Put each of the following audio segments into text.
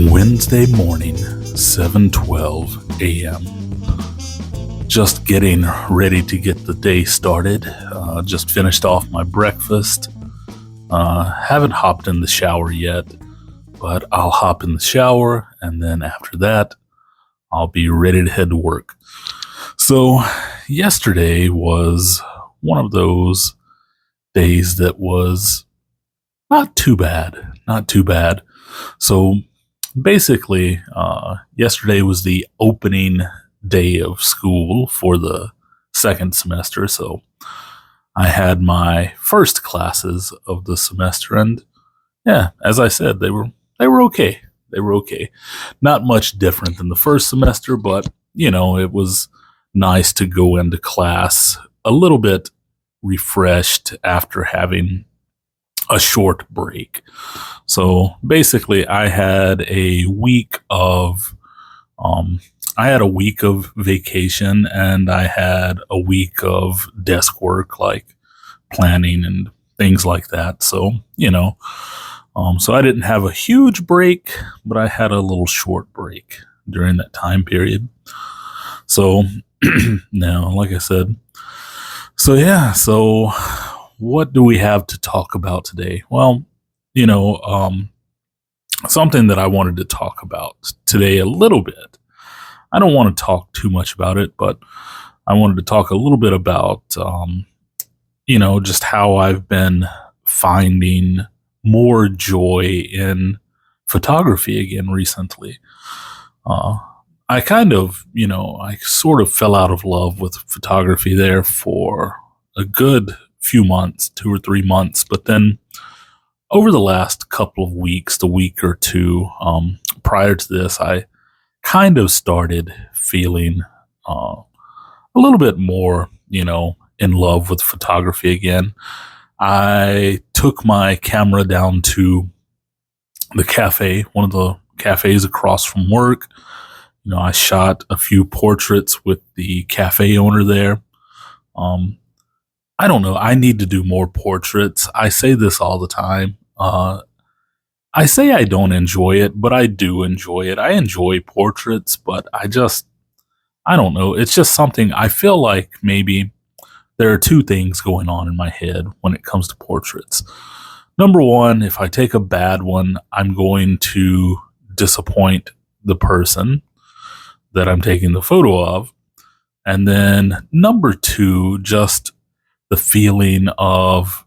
Wednesday morning, 7:12 a.m. Just getting ready to get the day started. Just finished off my breakfast. Haven't hopped in the shower yet, but I'll hop in the shower, and then after that, I'll be ready to head to work. So, yesterday was one of those days that was not too bad. So, basically, yesterday was the opening day of school for the second semester. So I had my first classes of the semester, and yeah, as I said, they were okay. They were okay. Not much different than the first semester, but it was nice to go into class a little bit refreshed after having a short break. So basically, I had a week of vacation, and I had a week of desk work, like planning and things like that. So so I didn't have a huge break, but I had a little short break during that time period. So now, like I said, so what do we have to talk about today? Well, something that I wanted to talk about today a little bit. I don't want to talk too much about it, but I wanted to talk a little bit about, just how I've been finding more joy in photography again recently. I sort of fell out of love with photography there for a good few months, 2 or 3 months, but then over the last couple of weeks, the week or two prior to this, I kind of started feeling a little bit more, in love with photography again. I took my camera down to the cafe, one of the cafes across from work. I shot a few portraits with the cafe owner there. I don't know. I need to do more portraits. I say this all the time. I say I don't enjoy it, but I do enjoy it. I enjoy portraits, but I don't know. It's just something I feel like maybe there are two things going on in my head when it comes to portraits. Number one, if I take a bad one, I'm going to disappoint the person that I'm taking the photo of. And then number two, just the feeling of,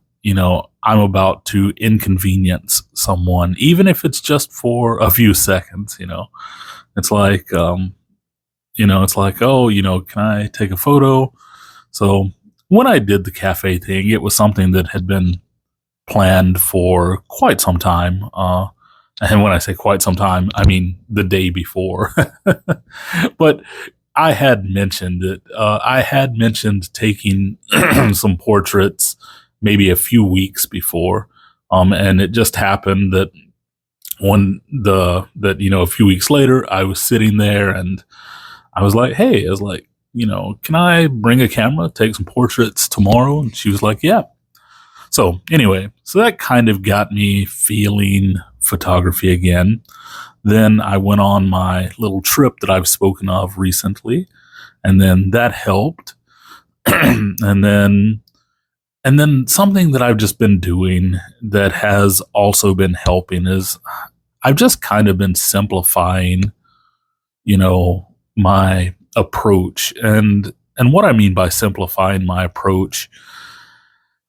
I'm about to inconvenience someone, even if it's just for a few seconds. It's like, oh, can I take a photo? So when I did the cafe thing, it was something that had been planned for quite some time. And when I say quite some time, I mean the day before. But I had mentioned it. I had mentioned taking some portraits maybe a few weeks before. And it just happened that a few weeks later, I was sitting there and I was like, hey, can I bring a camera, take some portraits tomorrow? And she was like, yeah. So anyway, that kind of got me feeling photography again. Then I went on my little trip that I've spoken of recently, and then that helped. and then something that I've just been doing that has also been helping is I've just kind of been simplifying, my approach. And what I mean by simplifying my approach,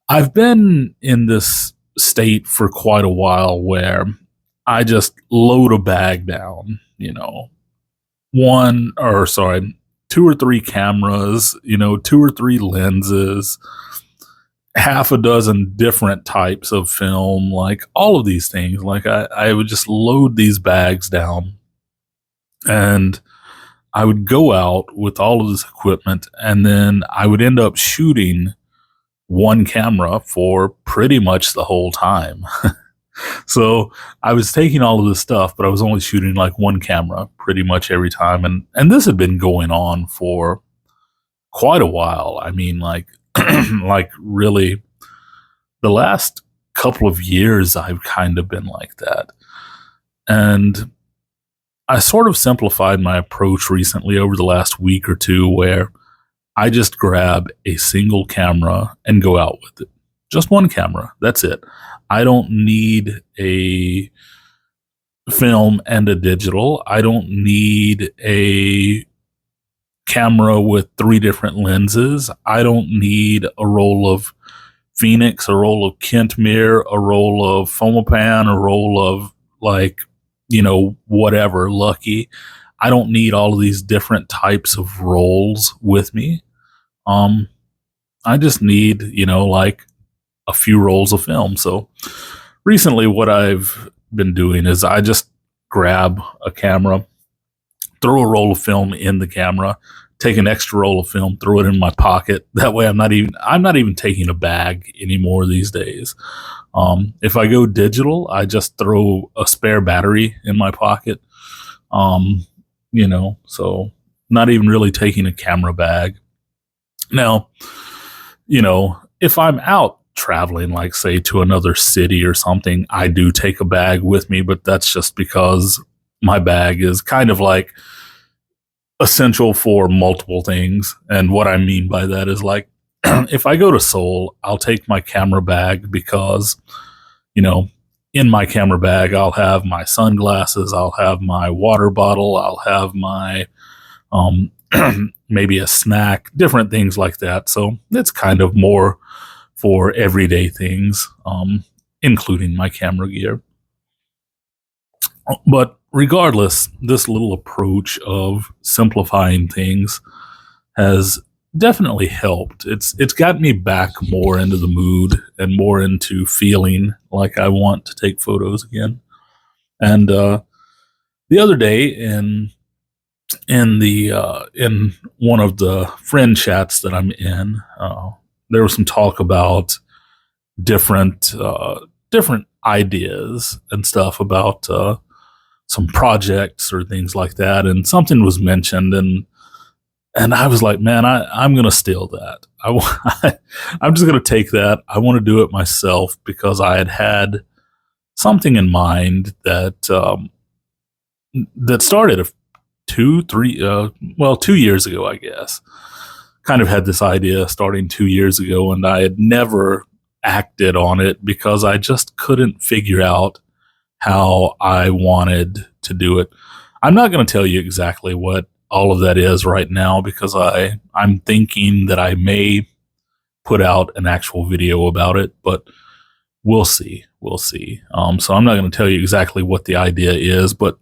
I've been in this state for quite a while where I just load a bag down, 2 or 3 cameras, 2 or 3 lenses, half a dozen different types of film, like all of these things. Like I would just load these bags down, and I would go out with all of this equipment, and then I would end up shooting one camera for pretty much the whole time. So I was taking all of this stuff, but I was only shooting like one camera pretty much every time. And this had been going on for quite a while. I mean, like really the last couple of years, I've kind of been like that. And I sort of simplified my approach recently over the last week or two where I just grab a single camera and go out with it. Just one camera. That's it. I don't need a film and a digital. I don't need a camera with 3 different lenses. I don't need a roll of Phoenix, a roll of Kent mirror, a roll of Fomapan, a roll of whatever, Lucky. I don't need all of these different types of rolls with me. I just need, like a few rolls of film. So recently what I've been doing is I just grab a camera, throw a roll of film in the camera, take an extra roll of film, throw it in my pocket. That way I'm not even taking a bag anymore these days. If I go digital, I just throw a spare battery in my pocket. So not even really taking a camera bag. Now, if I'm out traveling, like say to another city or something, I do take a bag with me, but that's just because my bag is kind of like essential for multiple things. And what I mean by that is like, if I go to Seoul, I'll take my camera bag because, in my camera bag, I'll have my sunglasses, I'll have my water bottle, I'll have my, maybe a snack, different things like that. So it's kind of more for everyday things, including my camera gear. But regardless, this little approach of simplifying things has definitely helped. It's got me back more into the mood and more into feeling like I want to take photos again. And the other day in one of the friend chats that I'm in, there was some talk about different ideas and stuff about some projects or things like that, and something was mentioned, and I was like, man, I'm going to steal that. I'm just going to take that. I want to do it myself because I had something in mind that started 2 years ago, I guess. Kind of had this idea starting 2 years ago, and I had never acted on it because I just couldn't figure out how I wanted to do it. I'm not going to tell you exactly what all of that is right now because I'm thinking that I may put out an actual video about it, but we'll see. So I'm not going to tell you exactly what the idea is, but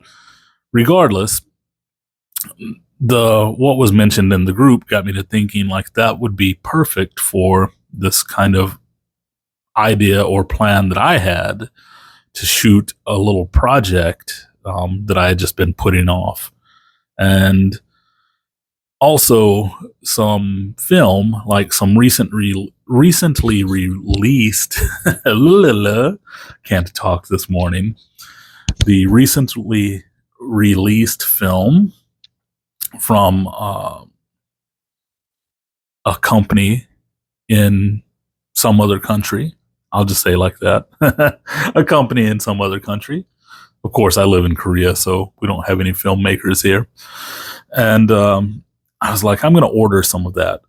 regardless, what was mentioned in the group got me to thinking like that would be perfect for this kind of idea or plan that I had to shoot a little project that I had just been putting off. And also some film, like some recently released, can't talk this morning, the recently released film from a company in some other country. I'll just say like that. A company in some other country. Of course, I live in Korea, so we don't have any filmmakers here. And I was like, I'm going to order some of that.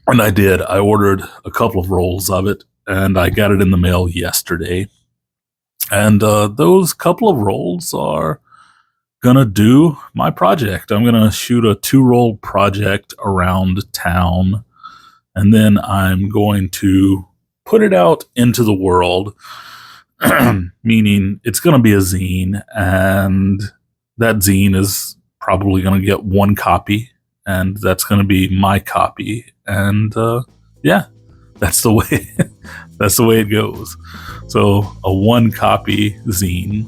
And I did. I ordered a couple of rolls of it, and I got it in the mail yesterday. And those couple of rolls are going to do my project. I'm going to shoot a 2-roll project around town. And then I'm going to put it out into the world, meaning it's going to be a zine, and that zine is probably going to get 1 copy, and that's going to be my copy. And that's the way it goes. So a 1 copy zine.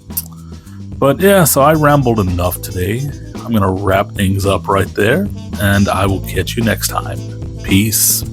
But yeah, so I rambled enough today. I'm going to wrap things up right there, and I will catch you next time. Peace.